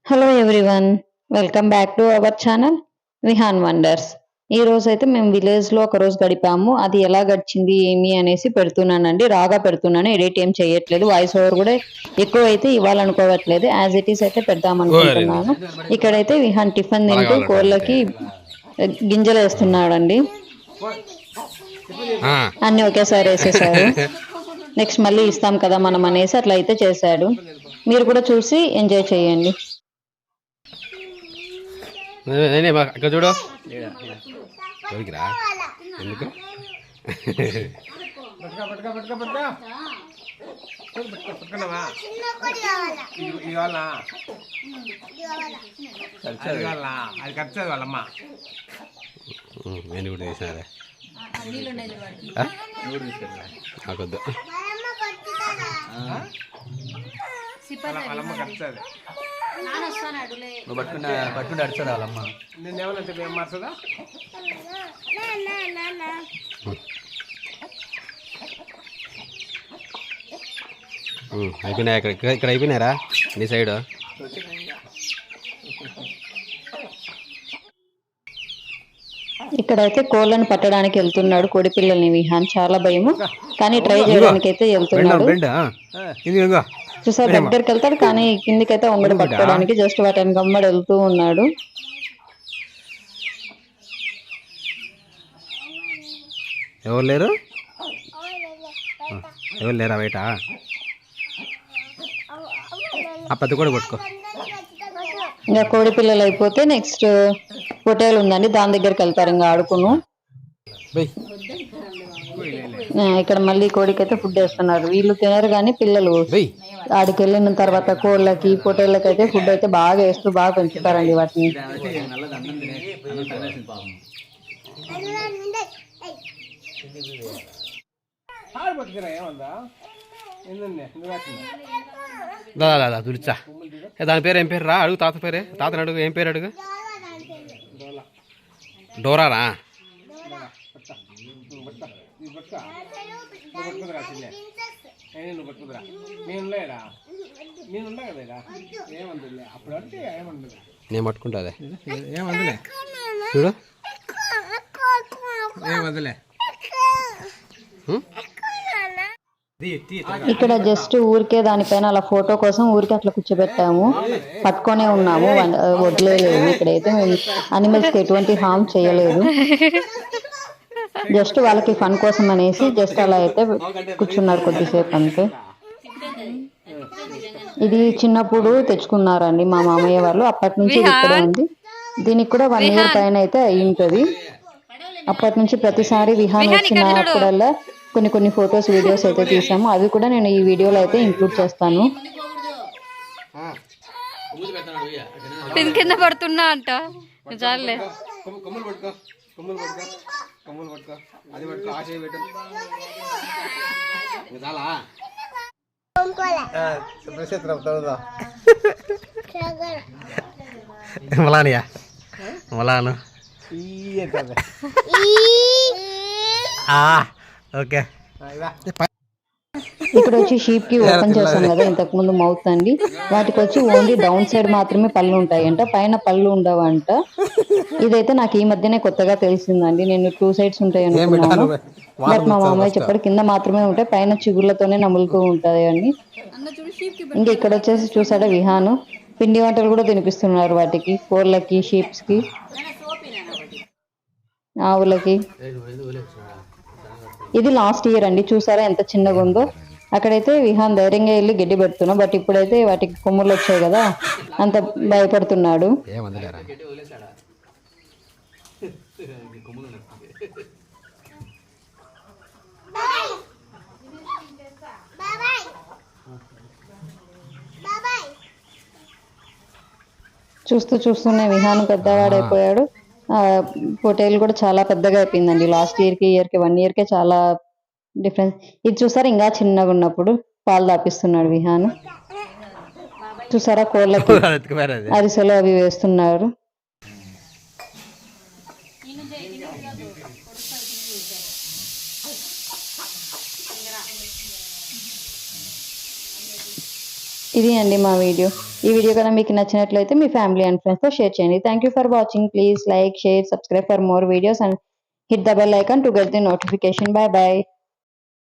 Hello everyone, welcome back to our channel Vihaan wonders. ఈ రోజు అయితే మేము విలేజ్లో ఒక రోజు గడిపాము. అది ఎలా గడిచింది ఏమి అనేసి పెడుతున్నానండి. రాగా పెడుతున్నాను, ఎడిట్ ఏం చేయట్లేదు. వాయిస్ ఓవర్ కూడా ఎక్కువ అయితే ఇవ్వాలనుకోవట్లేదు. యాజ్ ఇట్ ఈస్ అయితే పెడదాం అనుకుంటున్నాను. ఇక్కడైతే విహాన్ టిఫిన్ తింటూ కోళ్ళకి గింజలు వేస్తున్నాడండి. అన్ని ఒకేసారి వేసేసారు. నెక్స్ట్ మళ్ళీ ఇస్తాం కదా మనం అనేసి అట్లా అయితే చేశాడు. మీరు కూడా చూసి ఎంజాయ్ చేయండి. అక్కడ చూడు ఎవరికిరా ఎందుకు అది ఖర్చు వాళ్ళమ్మ నేను కూడా తీసినారే నాకొద్దు వాళ్ళమ్మ ఖర్చు నువ్వు పట్టుకుంటే అడిచాడు వాళ్ళమ్మ. నేనేమన్నా ఏం మార్చదా అయిపోయినాయి. ఇక్కడ అయిపోయినారా నీ సైడ్? ఇక్కడైతే కోళ్ళను పట్టడానికి వెళ్తున్నాడు. కోడి పిల్లల్ని విహాన్ చాలా భయము, కానీ ట్రై చేయడానికి అయితే వెళ్తున్నాడు. చూసారు దగ్గరికి వెళ్తాడు, కానీ కిందికైతే వంగడి పట్టుకోవడానికి జస్ట్ వాటిని గమ్మడి వెళ్తూ ఉన్నాడు. ఎవరు లేరు? ఎవరు లేరా బయట? ఆ పెద్ద కూడా కొట్టుకో. ఇంకా కోడి పిల్లలు అయిపోతే నెక్స్ట్ పొటేలు ఉందండి, దాని దగ్గరికి వెళ్తారు ఇంకా ఆడుకును. ఇక్కడ మళ్ళీ కోడికి అయితే ఫుడ్ వేస్తున్నారు. వీళ్ళు తినరు కానీ పిల్లలు ఆడికి వెళ్ళిన తర్వాత కోళ్ళకి పొటేళ్ళకి అయితే ఫుడ్ అయితే బాగా వేస్తూ బాగా పెంచుతారండి వాటిని. దాదా తుడిచా దాని పేరు ఏం పేరు రా? అడుగు తాత పేరే. తాతని అడుగు, ఏం పేరు అడుగు. డోరారా? నేను పట్టుకుంటా. అదే ఏమందులే చూడు, ఏమందులే ఇక్కడ జస్ట్ ఊరికే దానిపైన అలా ఫోటో కోసం ఊరికే అట్లా కూర్చోబెట్టాము, పట్టుకొనే ఉన్నాము, వదిలేదు. ఇక్కడైతే మేము అనిమల్స్కి ఎటువంటి హార్మ్ చేయలేదు. జస్ట్ వాళ్ళకి ఫన్ కోసం అనేసి జస్ట్ అలా అయితే కూర్చున్నారు కొద్దిసేపు అంతే. ఇది చిన్నప్పుడు తెచ్చుకున్నారండి మా మామయ్య వాళ్ళు, అప్పటి నుంచి ఇది ఇక్కడ ఉంది. దీనికి కూడా 1 year పైన అయితే అయి ఉంటుంది. అప్పటి నుంచి ప్రతిసారి విహాన్ వచ్చినప్పుడల్లా కొన్ని ఫొటోస్ వీడియోస్ అయితే తీసాము. అవి కూడా నేను ఈ వీడియోలో అయితే ఇంక్లూడ్ చేస్తాను. కింద పడుతున్నా అంట చాలే. మలానియా మలాను ఓకే. ఇక్కడ వచ్చి షీప్ కి ఓపెన్ చేస్తాం కదా ఇంతకు ముందు మౌత్ అండి, వాటికి వచ్చి ఓన్లీ డౌన్ సైడ్ మాత్రమే పళ్ళు ఉంటాయంట, పైన పళ్ళు ఉండవంట. ఇదైతే నాకు ఈ మధ్యనే కొత్తగా తెలిసిందండి. నేను 2 sides ఉంటాయి అనుకున్నాను, బట్ మా మామయ్య చెప్పాడు కింద మాత్రమే ఉంటాయి, పైన చిగుర్లతోనే నములుతూ ఉంటాయి అని. ఇంకా ఇక్కడ వచ్చేసి చూసాడా విహాను పిండి వంటలు కూడా తినిపిస్తున్నారు వాటికి, కోళ్ళకి, షీప్స్ కి, ఆవులకి. ఇది లాస్ట్ ఇయర్ అండి, చూసారా ఎంత చిన్నగా ఉందో. అక్కడైతే విహాన్ ధైర్యంగా వెళ్ళి గడ్డి పెడుతున్నా, బట్ ఇప్పుడైతే వాటికి కొమ్ములు వచ్చాయి కదా అంత భయపడుతున్నాడు. చూస్తూనే విహాన్ పెద్దవాడైపోయాడు. పొటేలు కూడా చాలా పెద్దగా అయిపోయిందండి. లాస్ట్ ఇయర్కి 1 yearకే చాలా డిఫరెన్స్. ఇది చూసారా ఇంకా చిన్నగా ఉన్నప్పుడు పాలు తాపిస్తున్నాడు విహాన్. చూసారా కోళ్ళకి అరిసెలు అవి వేస్తున్నారు. ఇది అండి మా వీడియో. ఈ వీడియో కనుక మీకు నచ్చినట్లయితే మీ ఫ్యామిలీ అండ్ ఫ్రెండ్స్తో షేర్ చేయండి. Thank you for watching. Please like, share, subscribe for more videos and hit the bell icon to get the notification. Bye bye.